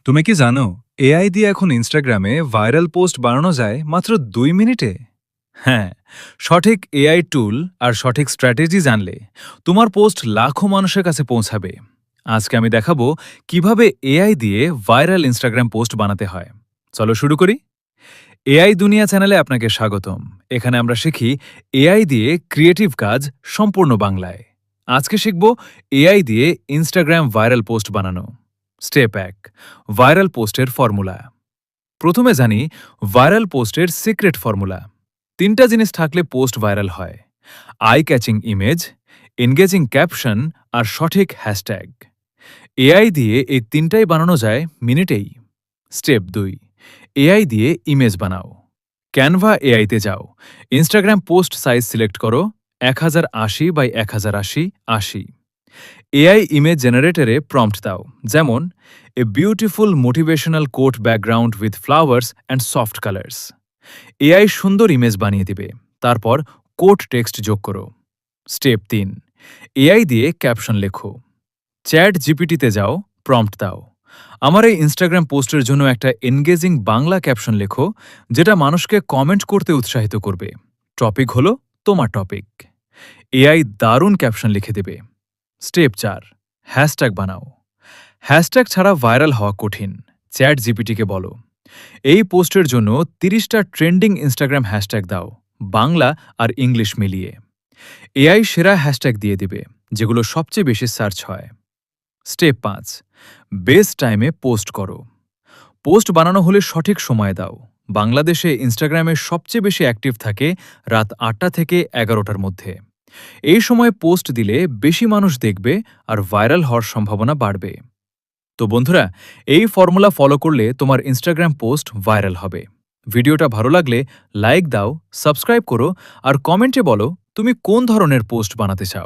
তুমি কি জানো এআই দিয়ে এখন ইনস্টাগ্রামে ভাইরাল পোস্ট বানানো যায় মাত্র 2 মিনিটে? হ্যাঁ, সঠিক এআই টুল আর সঠিক স্ট্র্যাটেজি জানলে তোমার পোস্ট লাখো মানুষের কাছে পৌঁছাবে। আজকে আমি দেখাবো কিভাবে এআই দিয়ে ভাইরাল ইনস্টাগ্রাম পোস্ট বানাতে হয়। চলো শুরু করি। এআই দুনিয়া চ্যানেলে আপনাকে স্বাগতম। এখানে আমরা শিখি এআই দিয়ে ক্রিয়েটিভ কাজ সম্পূর্ণ বাংলায়। আজকে শিখব এআই দিয়ে ইনস্টাগ্রাম ভাইরাল পোস্ট বানানো। স্টেপ 1, ভাইরাল পোস্টের ফর্মুলা। প্রথমে জানি ভাইরাল পোস্টের সিক্রেট ফর্মুলা। 3টা জিনিস থাকলে পোস্ট ভাইরাল হয়: eye catching image, engaging caption আর সঠিক হ্যাশট্যাগ। এআই দিয়ে এই 3টাই বানানো যায় মিনিটেই। স্টেপ 2, এআই দিয়ে ইমেজ বানাও। ক্যানভা এআইতে যাও, ইনস্টাগ্রাম পোস্ট সাইজ সিলেক্ট করো 1080 বাই 1080 80। এআই ইমেজ জেনারেটরে প্রম্পট দাও, যেমন a beautiful motivational quote background with flowers and soft colours. AI সুন্দর ইমেজ বানিয়ে দিবে। তারপর কোট টেক্সট যোগ করো। স্টেপ 3, এআই দিয়ে ক্যাপশন লেখো। চ্যাট জিপিটিতে যাও, প্রম্পট দাও, আমার এই ইনস্টাগ্রাম পোস্টের জন্য একটা এনগেজিং বাংলা ক্যাপশন লেখো যেটা মানুষকে কমেন্ট করতে উৎসাহিত করবে। টপিক হলো তোমার টপিক। এআই দারুণ ক্যাপশন লিখে দেবে। স্টেপ 4, হ্যাশট্যাগ বানাও। হ্যাশট্যাগ ছাড়া ভাইরাল হওয়া কঠিন। চ্যাট জিপিটিকে বলো, এই পোস্টের জন্য 30টা ট্রেন্ডিং ইনস্টাগ্রাম হ্যাশট্যাগ দাও, বাংলা আর ইংলিশ মিলিয়ে। এআই সেরা হ্যাশট্যাগ দিয়ে দিবে, যেগুলো সবচেয়ে বেশি সার্চ হয়। স্টেপ 5, বেস্ট টাইমে পোস্ট করো। পোস্ট বানানো হলে সঠিক সময় দাও। বাংলাদেশে ইনস্টাগ্রামে সবচেয়ে বেশি অ্যাক্টিভ থাকে রাত 8টা থেকে 11টার মধ্যে। এই সময় পোস্ট দিলে বেশি মানুষ দেখবে আর ভাইরাল হওয়ার সম্ভাবনা বাড়বে। তো বন্ধুরা, এই ফর্মুলা ফলো করলে তোমার ইনস্টাগ্রাম পোস্ট ভাইরাল হবে। ভিডিওটা ভালো লাগলে লাইক দাও, সাবস্ক্রাইব করো আর কমেন্টে বলো তুমি কোন ধরনের পোস্ট বানাতে চাও।